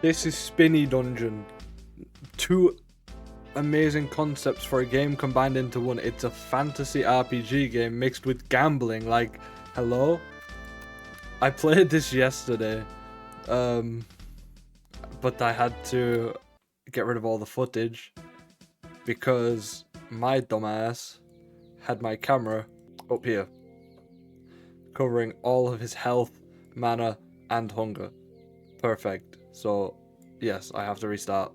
This is Spinny Dungeon. Two amazing concepts for a game combined into one. It's a fantasy RPG game mixed with gambling. Like, hello? I played this yesterday, but I had to get rid of all the footage because my dumbass had my camera up here, covering all of his health, mana, and hunger. Perfect. So, yes, I have to restart.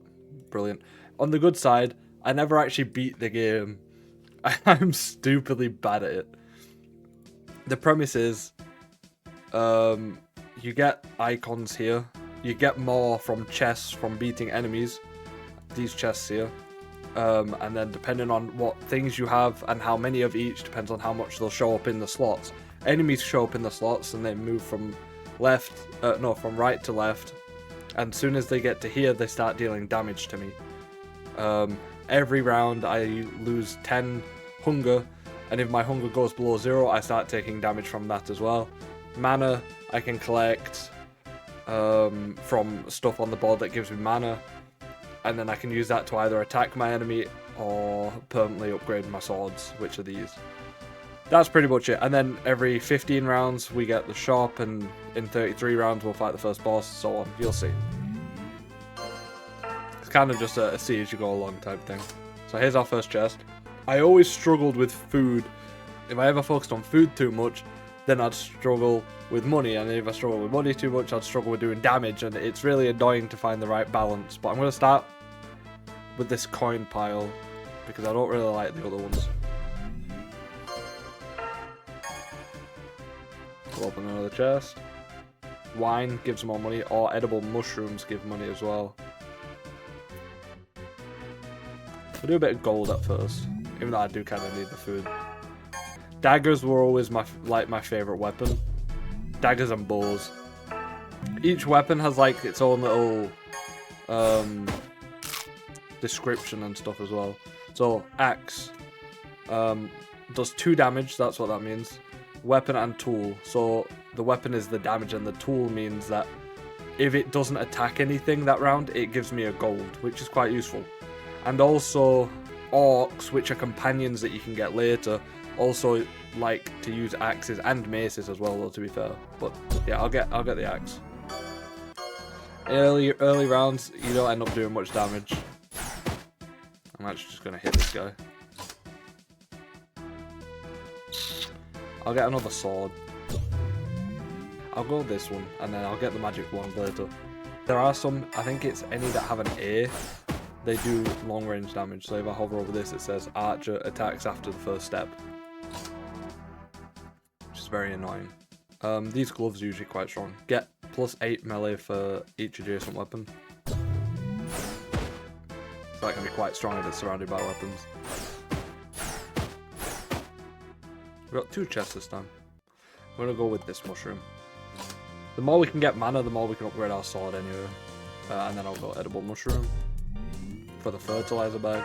Brilliant. On the good side, I never actually beat the game. I'm stupidly bad at it. The premise is, you get icons here. You get more from chests from beating enemies. These chests here. And then depending on what things you have and how many of each depends on how much they'll show up in the slots. Enemies show up in the slots and they move from from right to left. And as soon as they get to here, they start dealing damage to me. Every round I lose 10 hunger, and if my hunger goes below 0, I start taking damage from that as well. Mana I can collect from stuff on the board that gives me mana, and then I can use that to either attack my enemy or permanently upgrade my swords, which are these. That's pretty much it. And then every 15 rounds we get the shop, and in 33 rounds we'll fight the first boss, so on. You'll see. It's kind of just a see as you go along type thing. So here's our first chest. I always struggled with food. If I ever focused on food too much, then I'd struggle with money, and if I struggle with money too much, I'd struggle with doing damage, and it's really annoying to find the right balance. But I'm going to start with this coin pile, because I don't really like the other ones. We'll open another chest. Wine gives more money, or edible mushrooms give money as well. We'll do a bit of gold at first, even though I do kind of need the food. Daggers were always my favourite weapon. Daggers and bows. Each weapon has like its own little description and stuff as well. So axe does 2 damage, that's what that means. Weapon and tool. So the weapon is the damage, and the tool means that if it doesn't attack anything that round, it gives me a gold, which is quite useful. And also orcs, which are companions that you can get later, also like to use axes and maces as well, though, to be fair. But yeah, I'll get the axe. Early rounds, you don't end up doing much damage. I'm actually just gonna hit this guy. I'll get another sword. I'll go with this one, and then I'll get the magic one later. There are some, I think it's any that have an A, they do long range damage. So if I hover over this, it says Archer attacks after the first step, which is very annoying. These gloves are usually quite strong. Get +8 melee for each adjacent weapon. So that can be quite strong if it's surrounded by weapons. We've got 2 chests this time. I'm going to go with this mushroom. The more we can get mana, the more we can upgrade our sword anyway. And then I'll go edible mushroom for the fertilizer bag.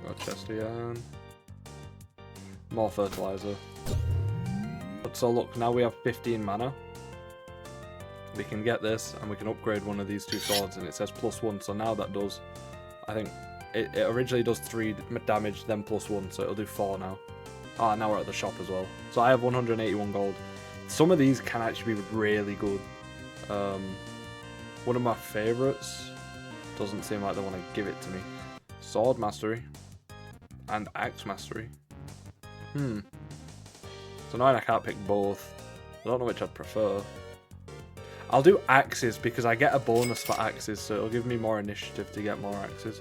Got a chest again. More fertilizer. So look, now we have 15 mana. We can get this, and we can upgrade one of these 2 swords, and it says +1. So now that does, I think, it originally does 3 damage, then +1, so it'll do 4 now. Ah, now we're at the shop as well. So I have 181 gold. Some of these can actually be really good. One of my favourites, doesn't seem like they want to give it to me. Sword Mastery and Axe Mastery. So now I can't pick both. I don't know which I'd prefer. I'll do axes because I get a bonus for axes, so it'll give me more initiative to get more axes.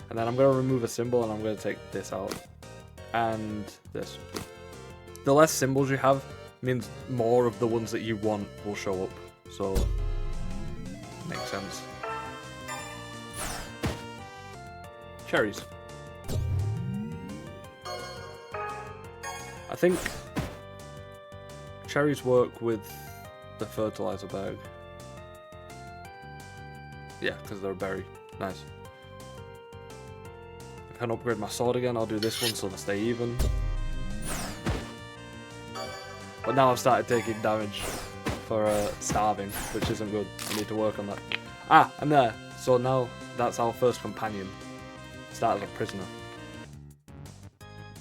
And then I'm going to remove a symbol, and I'm going to take this out. And this. The less symbols you have means more of the ones that you want will show up. So, makes sense. Cherries. I think cherries work with the fertilizer bag. Yeah, because they're a berry. Nice. I can upgrade my sword again. I'll do this one so they stay even. But now I've started taking damage. for starving, which isn't good. I need to work on that. Ah, I'm there. So now that's our first companion. Start as a prisoner.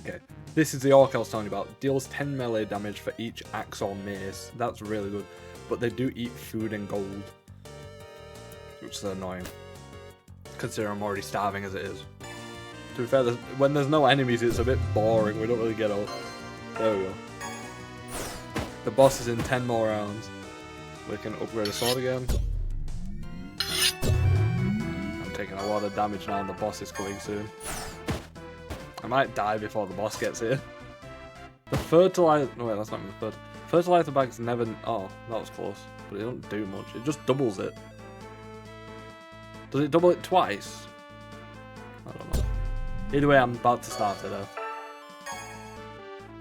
Okay, this is the orc I was telling you about. Deals 10 melee damage for each axe or mace. That's really good. But they do eat food and gold, which is annoying, considering I'm already starving as it is. To be fair, when there's no enemies, it's a bit boring. We don't really get out. There we go. The boss is in 10 more rounds. We can upgrade a sword again. I'm taking a lot of damage now and the boss is coming soon. I might die before the boss gets here. The fertilizer... No, wait, that's not the fertilizer bag's never... Oh, that was close. But it doesn't do much. It just doubles it. Does it double it twice? I don't know. Either way, I'm about to start it off.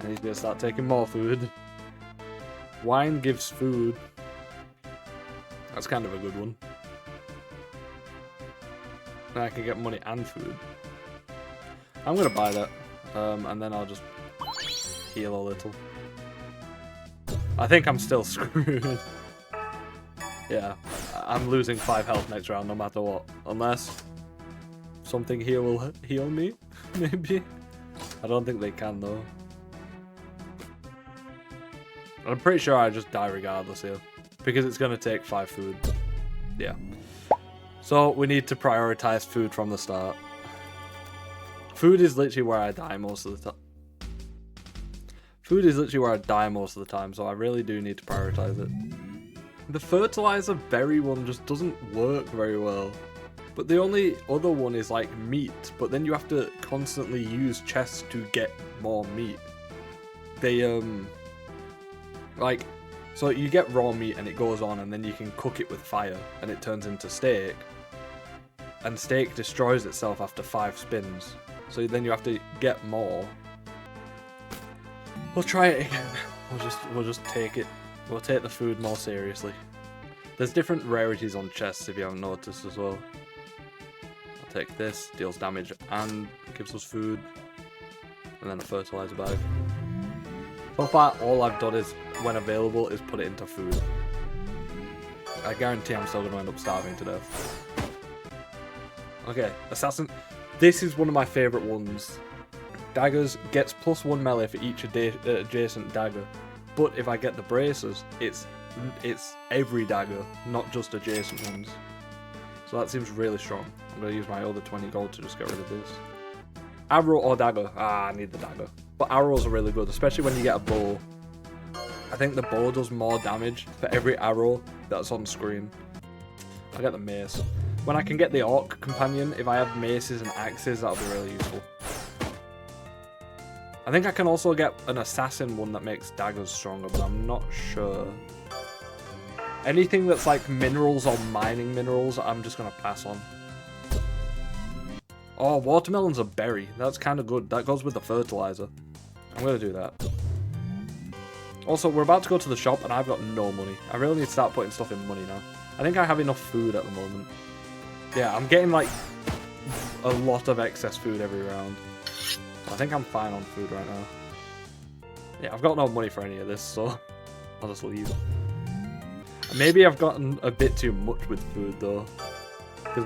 I need to start taking more food. Wine gives food. That's kind of a good one. Then I can get money and food. I'm gonna buy that, and then I'll just heal a little. I think I'm still screwed. Yeah, I'm losing 5 health next round no matter what. Unless something here will heal me, maybe. I don't think they can though. I'm pretty sure I just die regardless here, because it's going to take 5 food. Yeah. So we need to prioritize food from the start. Food is literally where I die most of the time. Food is literally where I die most of the time, so I really do need to prioritize it. The fertilizer berry one just doesn't work very well. But the only other one is like meat, but then you have to constantly use chests to get more meat. They, like, so you get raw meat and it goes on and then you can cook it with fire and it turns into steak. And steak destroys itself after 5 spins. So then you have to get more. We'll try it again. We'll just take it. We'll take the food more seriously. There's different rarities on chests if you haven't noticed as well. I'll take this, deals damage and gives us food. And then a fertilizer bag. So far, all I've done is, when available, is put it into food. I guarantee I'm still going to end up starving to death. Okay, Assassin. This is one of my favourite ones. Daggers gets +1 melee for each adjacent dagger. But if I get the braces, it's every dagger, not just adjacent ones. So that seems really strong. I'm going to use my other 20 gold to just get rid of this. Arrow or dagger? Ah, I need the dagger. But arrows are really good, especially when you get a bow. I think the bow does more damage for every arrow that's on screen. I'll get the mace. When I can get the orc companion, if I have maces and axes, that'll be really useful. I think I can also get an assassin one that makes daggers stronger, but I'm not sure. Anything that's like minerals or mining minerals, I'm just going to pass on. Oh, watermelon's a berry. That's kind of good. That goes with the fertilizer. I'm going to do that. Also, we're about to go to the shop and I've got no money. I really need to start putting stuff in money now. I think I have enough food at the moment. Yeah, I'm getting like a lot of excess food every round. I think I'm fine on food right now. Yeah, I've got no money for any of this, so I'll just leave. Maybe I've gotten a bit too much with food though. Because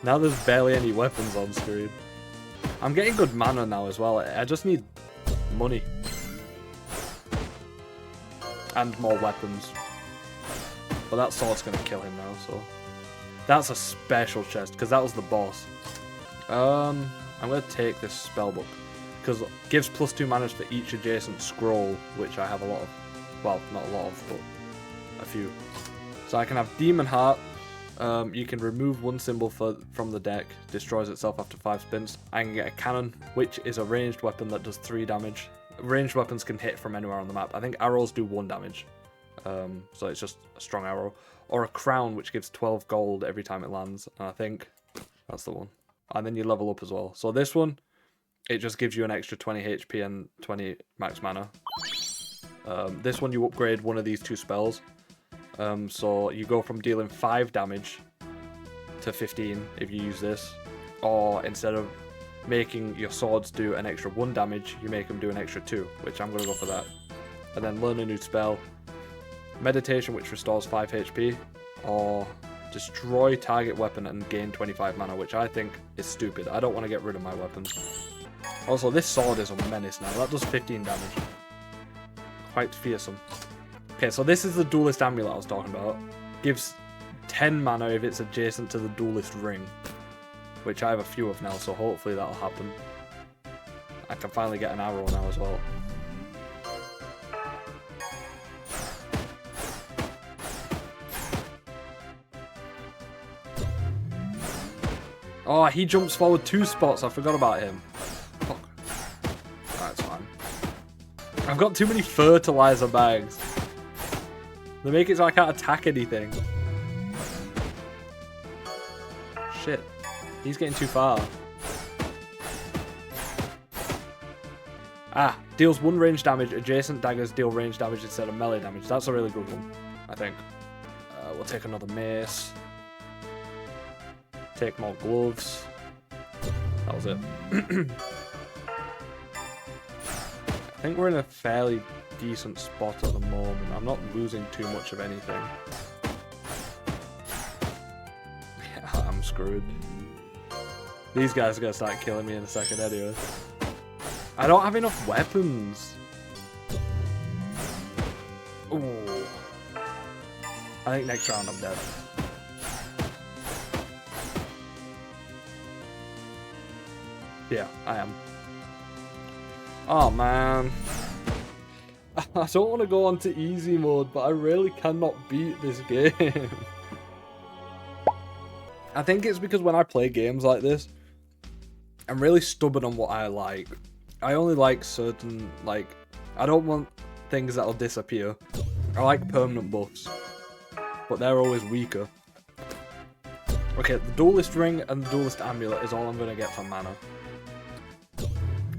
now there's barely any weapons on screen. I'm getting good mana now as well. I just need money. And more weapons. But that sword's going to kill him now, so... That's a special chest, because that was the boss. I'm going to take this spellbook. Because it gives +2 mana for each adjacent scroll, which I have a lot of. Well, not a lot of, but a few. So I can have Demon Heart. You can remove 1 symbol from the deck, destroys itself after 5 spins. I can get a cannon, which is a ranged weapon that does 3 damage. Ranged weapons can hit from anywhere on the map. I think arrows do 1 damage. So it's just a strong arrow. Or a crown, which gives 12 gold every time it lands. And I think that's the one. And then you level up as well. So this one, it just gives you an extra 20 HP and 20 max mana. This one, you upgrade one of these 2 spells. So you go from dealing 5 damage to 15 if you use this. Or instead of making your swords do an extra 1 damage, you make them do an extra 2, which I'm going to go for that. And then learn a new spell. Meditation, which restores 5 HP, or destroy target weapon and gain 25 mana, which I think is stupid. I don't want to get rid of my weapons. Also, this sword is a menace now. That does 15 damage. Quite fearsome. Okay, so this is the Duelist Amulet I was talking about. Gives 10 mana if it's adjacent to the Duelist Ring, which I have a few of now, so hopefully that'll happen. I can finally get an arrow now as well. Oh, he jumps forward 2 spots. I forgot about him. Fuck. That's fine. I've got too many fertilizer bags. They make it so I can't attack anything. Shit. He's getting too far. Ah, deals 1 range damage. Adjacent daggers deal range damage instead of melee damage. That's a really good one, I think. We'll take another mace. Take more gloves. That was it. I think we're in a fairly decent spot at the moment. I'm not losing too much of anything. Yeah, I'm screwed. These guys are going to start killing me in a second anyway. I don't have enough weapons. Ooh. I think next round I'm dead. Yeah, I am. Oh man. I don't want to go on to easy mode, but I really cannot beat this game. I think it's because when I play games like this, I'm really stubborn on what I like. I only like certain, I don't want things that'll disappear. I like permanent buffs, but they're always weaker. Okay, the Duelist Ring and the Duelist Amulet is all I'm going to get for mana.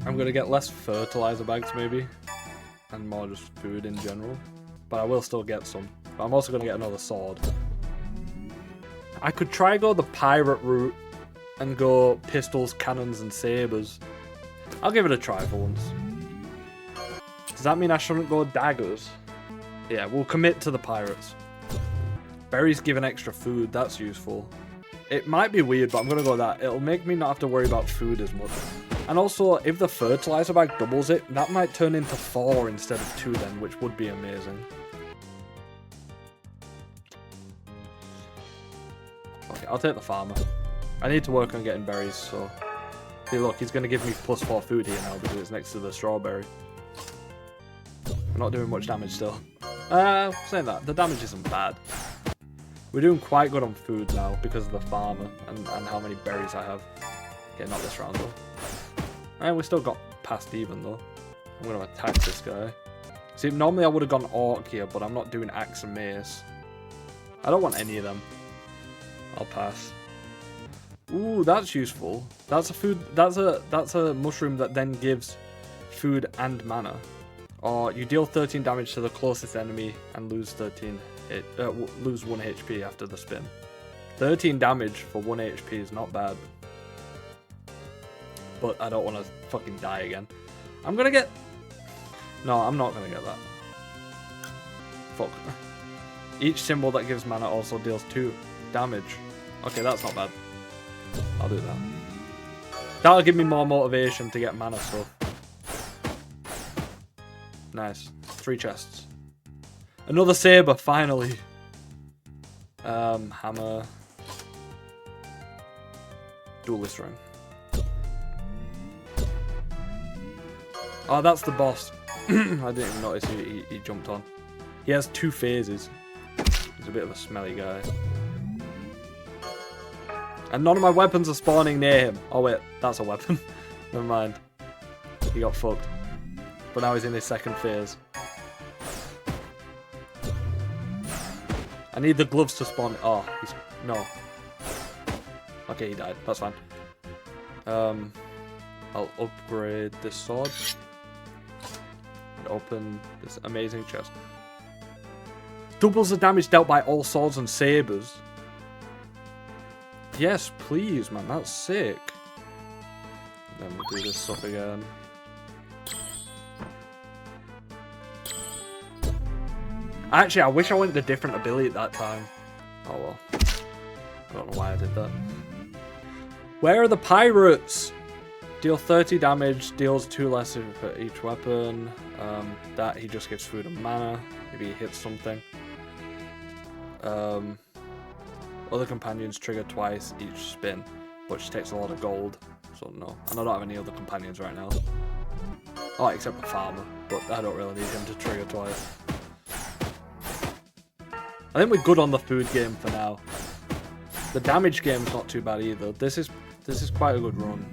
I'm going to get less fertilizer bags maybe, and more just food in general. But I will still get some. But I'm also going to get another sword. I could try go the pirate route and go pistols, cannons, and sabers. I'll give it a try for once. Does that mean I shouldn't go daggers? Yeah, we'll commit to the pirates. Berries give an extra food, that's useful. It might be weird, but I'm going to go that. It'll make me not have to worry about food as much. And also, if the fertilizer bag doubles it, that might turn into 4 instead of 2 then, which would be amazing. Okay, I'll take the farmer. I need to work on getting berries, so... See, look, he's going to give me +4 food here now because it's next to the strawberry. We're not doing much damage still. Saying that, the damage isn't bad. We're doing quite good on food now because of the farmer and how many berries I have. Okay, not this round though. And we still got past even though. I'm going to attack this guy. See, normally I would have gone orc here, but I'm not doing axe and mace. I don't want any of them. I'll pass. Ooh, that's useful. That's a food. That's a mushroom that then gives food and mana. Or you deal 13 damage to the closest enemy and lose lose 1 HP after the spin. 13 damage for 1 HP is not bad. But I don't want to fucking die again. I'm gonna get... No, I'm not gonna get that. Fuck. Each symbol that gives mana also deals 2 damage. Okay, that's not bad. I'll do that. That'll give me more motivation to get mana stuff. Nice. 3 chests. Another saber, finally. Hammer. Duelist ring. Oh, that's the boss. I didn't even notice he jumped on. He has 2 phases. He's a bit of a smelly guy. And none of my weapons are spawning near him. Oh wait, that's a weapon. Never mind. He got fucked. But now he's in his 2nd phase. I need the gloves to spawn. Oh, he's... No. Okay, he died. That's fine. I'll upgrade this sword. And open this amazing chest. Doubles the damage dealt by all swords and sabers. Yes, please, man. That's sick. Then we'll do this stuff again. Actually, I wish I went to different ability at that time. Oh well. I don't know why I did that. Where are the pirates? Deal 30 damage, deals 2 less for each weapon. That he just gives food and mana. Maybe he hits something. Other companions trigger twice each spin, but she takes a lot of gold. So no. And I don't have any other companions right now. Oh, except the farmer, but I don't really need him to trigger twice. I think we're good on the food game for now. The damage game's not too bad either. This is quite a good run.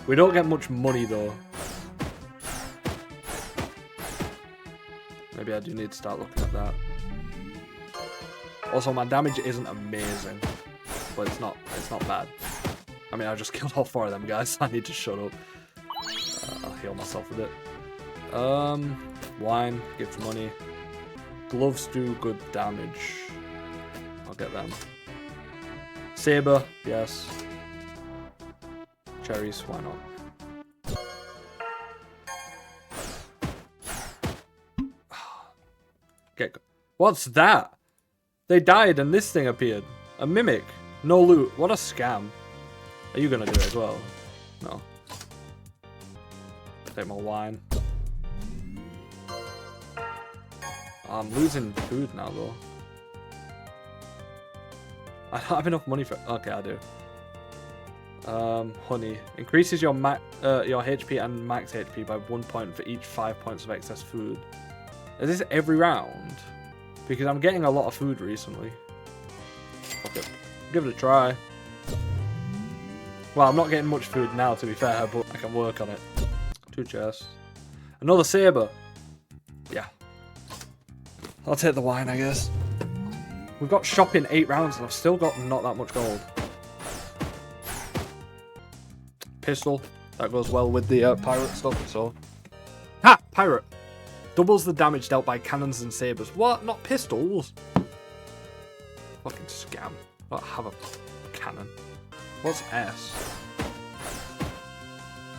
We don't get much money though. Maybe I do need to start looking at that. Also, my damage isn't amazing, but it's not bad. I mean, I just killed all 4 of them guys, so I need to shut up. I'll heal myself with it. Wine gives money. Gloves do good damage. I'll get them. Saber, yes. Cherries, why not? What's that? They died and this thing appeared. A mimic. No loot. What a scam. Are you gonna do it as well? No. Take more wine. I'm losing food now though. I don't have enough money for. Okay, I do. Honey increases your HP and max HP by 1 point for each 5 points of excess food. Is this every round? Because I'm getting a lot of food recently. Okay, give it a try. Well, I'm not getting much food now, to be fair, but I can work on it. 2 chests. Another saber. Yeah. I'll take the wine, I guess. We've got shopping 8 rounds and I've still got not that much gold. Pistol. That goes well with the pirate stuff, so. Ha! Pirate. Doubles the damage dealt by cannons and sabers. What? Not pistols? Fucking scam. I don't have a cannon. What's S?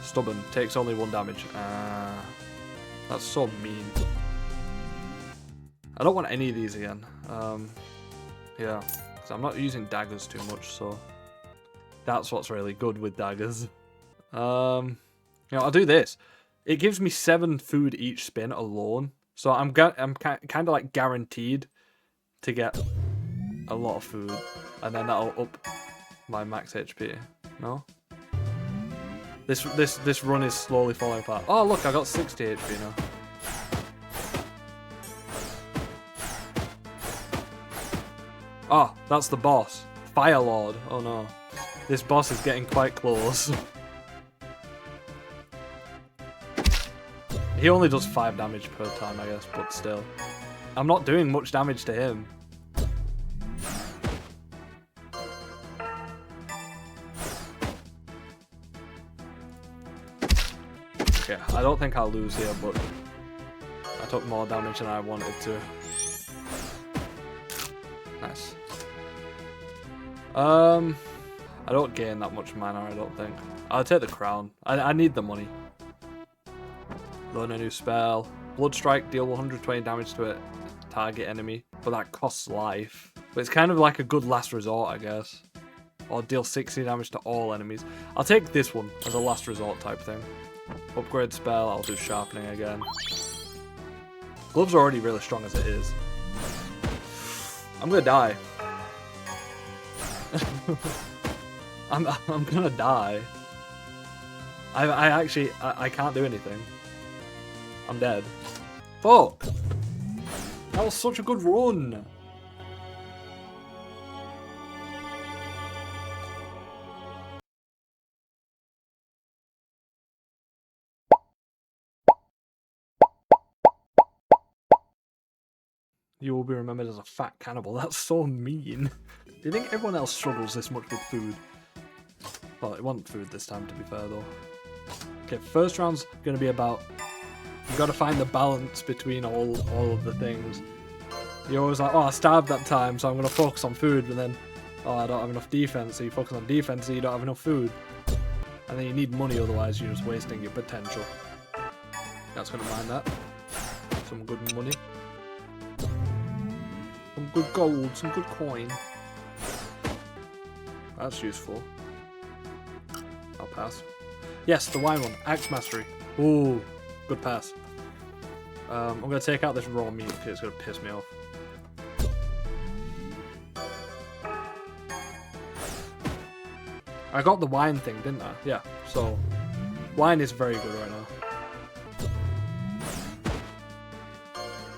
Stubborn. Takes only 1 damage. That's so mean. I don't want any of these again. Yeah. Because I'm not using daggers too much, so. That's what's really good with daggers. You know, I'll do this. It gives me 7 food each spin alone. So I'm kind of like guaranteed to get a lot of food. And then that'll up my max HP. No? This run is slowly falling apart. Oh look, I got 60 HP now. Oh, that's the boss. Fire Lord. Oh no. This boss is getting quite close. He only does 5 damage per time, I guess, but still. I'm not doing much damage to him. Okay, I don't think I'll lose here, but I took more damage than I wanted to. Nice. I don't gain that much mana, I don't think. I'll take the crown. I need the money. Learn a new spell. Blood Strike, deal 120 damage to a target enemy, but that costs life. But it's kind of like a good last resort, I guess. Or deal 60 damage to all enemies. I'll take this one as a last resort type thing. Upgrade spell, I'll do sharpening again. Gloves are already really strong as it is. I'm gonna die. I'm gonna die. I can't do anything. I'm dead. Fuck! That was such a good run! You will be remembered as a fat cannibal. That's so mean. Do you think everyone else struggles this much with food? Well, it wasn't food this time, to be fair, though. Okay, first round's gonna be about... You've got to find the balance between all of the things. You're always like, oh, I starved that time, so I'm going to focus on food, but then, oh, I don't have enough defense, so you focus on defense, so you don't have enough food. And then you need money, otherwise you're just wasting your potential. That's going to mind that. Some good money. good gold, some good coin. That's useful. I'll pass. Yes, the wine one. Axe mastery. Ooh, good pass. I'm gonna take out this raw meat because it's gonna piss me off. I got the wine thing, didn't I? Yeah. So, wine is very good right now.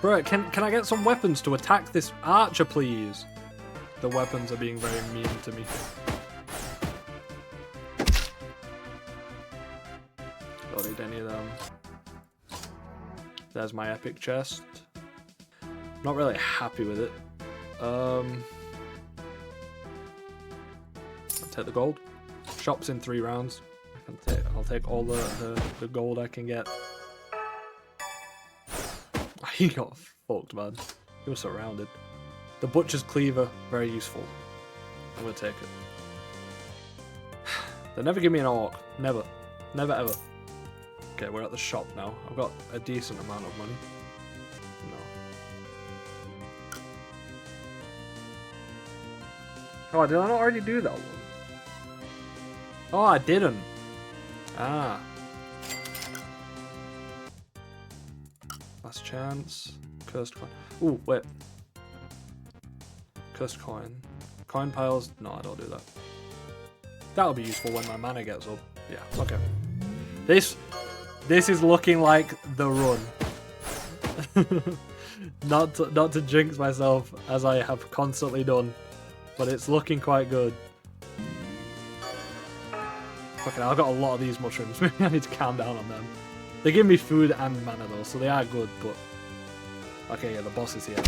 Bro, can I get some weapons to attack this archer, please? The weapons are being very mean to me. Don't need any of them. There's my epic chest. Not really happy with it. I'll take the gold. Shop's in 3 rounds. I'll take all the gold I can get. He got fucked, man. He was surrounded. The butcher's cleaver, very useful. I'm gonna take it. They'll never give me an orc. Never. Never ever. Okay, we're at the shop now. I've got a decent amount of money. No. Oh, did I not already do that one? Oh, I didn't. Ah. Last chance. Cursed coin. Ooh, wait. Cursed coin. Coin piles. No, I don't do that. That'll be useful when my mana gets up. Yeah, okay. This is looking like the run. not to jinx myself as I have constantly done, but it's looking quite good. Okay, I've got a lot of these mushrooms. Maybe I need to calm down on them. They give me food and mana though, so they are good, but... Okay, yeah, the boss is here now.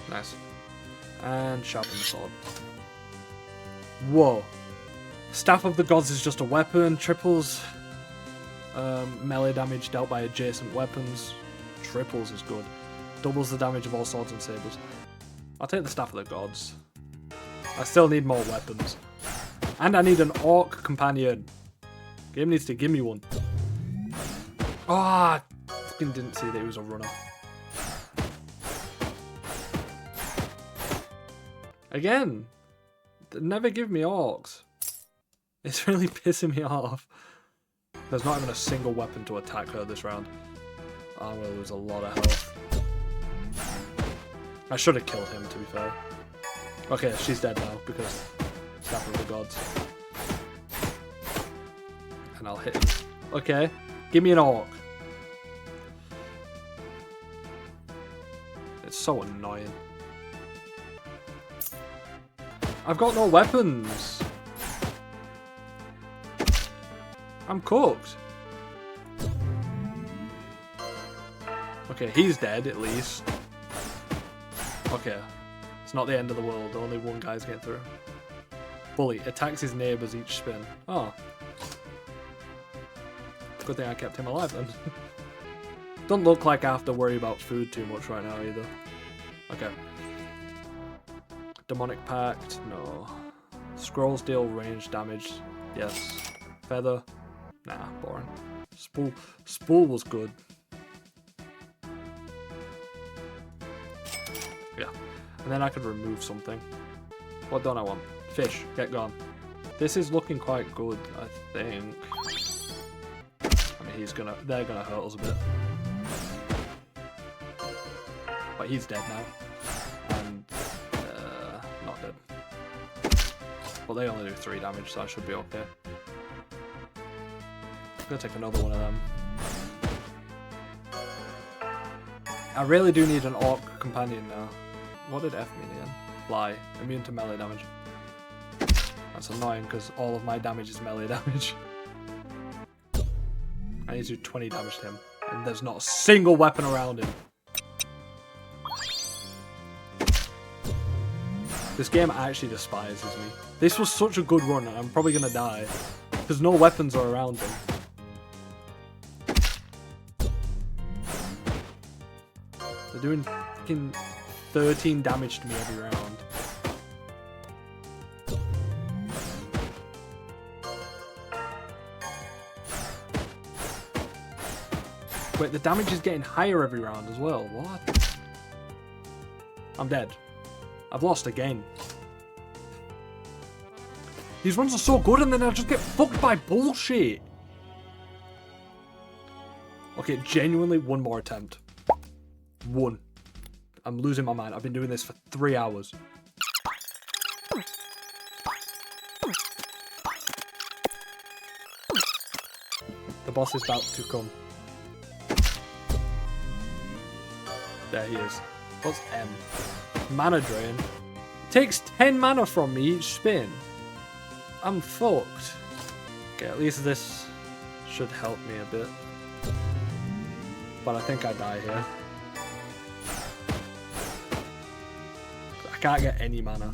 Nice. And sharpen the sword. Whoa. Staff of the Gods is just a weapon. Triples melee damage dealt by adjacent weapons. Triples is good. Doubles the damage of all swords and sabers. I'll take the Staff of the Gods. I still need more weapons. And I need an orc companion. Game needs to give me one. Oh, I fucking didn't see that he was a runner. Again, they never give me orcs. It's really pissing me off. There's not even a single weapon to attack her this round. I'm gonna lose a lot of health. I should have killed him, to be fair. Okay, she's dead now because Staff of the Gods. And I'll hit him. Okay, give me an orc. It's so annoying. I've got no weapons. I'm cooked. Okay, he's dead at least. Okay. It's not the end of the world. Only one guy's getting through. Bully attacks his neighbours each spin. Oh. Good thing I kept him alive then. Don't look like I have to worry about food too much right now either. Okay. Demonic Pact, no. Scrolls deal range damage, yes. Feather, nah, boring. Spool was good. Yeah, and then I could remove something. What don't I want? Fish, get gone. This is looking quite good, I think. I mean, they're gonna hurt us a bit. But he's dead now. And not dead. But they only do 3 damage, so I should be okay. I'm gonna take another one of them. I really do need an orc companion now. What did F mean again? Fly. Immune to melee damage. That's annoying because all of my damage is melee damage. I need to do 20 damage to him. And there's not a single weapon around him. This game actually despises me. This was such a good run and I'm probably gonna die. Because no weapons are around him. They're doing fucking 13 damage to me every round. Wait, the damage is getting higher every round as well. What? I'm dead. I've lost again. These runs are so good and then I just get fucked by bullshit. Okay, genuinely one more attempt. One. I'm losing my mind. I've been doing this for 3 hours. The boss is about to come. There he is. What's M? Mana drain. Takes 10 mana from me each spin. I'm fucked. Okay, at least this should help me a bit. But I think I die here. I can't get any mana.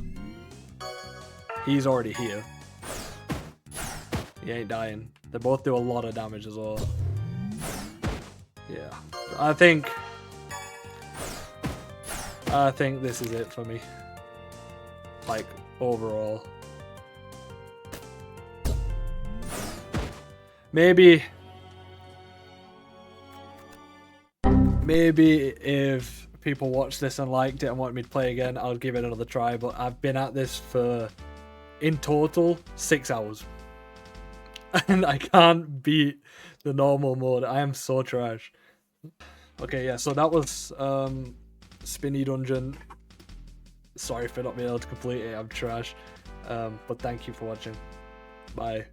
He's already here. He ain't dying. They both do a lot of damage as well. Yeah. I think this is it for me. Like, overall. Maybe if people watch this and liked it and want me to play again, I'll give it another try. But I've been at this for, in total, 6 hours. And I can't beat the normal mode. I am so trash. Okay, yeah, so that was Spinny Dungeon. Sorry for not being able to complete it. I'm trash. But thank you for watching. Bye.